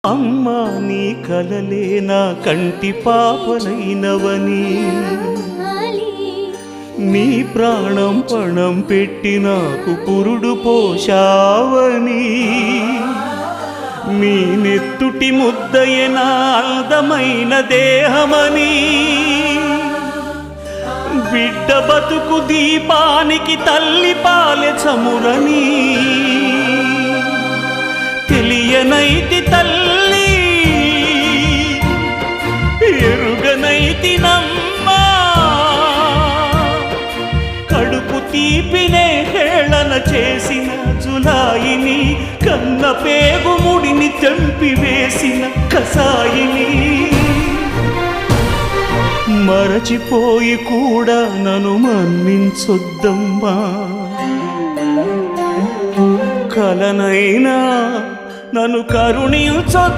అమ్మా నీ కలలే నా కంటి పాపనైనవని, నీ ప్రాణం పణం పెట్టి నాకు పురుడు పోషావని, నీ నెత్తుటి ముద్దయే నా అందమైన దేహమని, బిడ్డ బతుకు దీపానికి తల్లి పాలె చమురని తెలియనైతి తల్లి, ఎరుగనైతి నమ్మా, కడుపు తీపినే హేళన చేసిన జులాయిని, కన్న పేగు ముడిని తెంపివేసిన కసాయిని, మరచిపోయి కూడా నన్ను మన్నించొద్దమ్మా, కలనైనా నన్ను కరుణించొద్దు.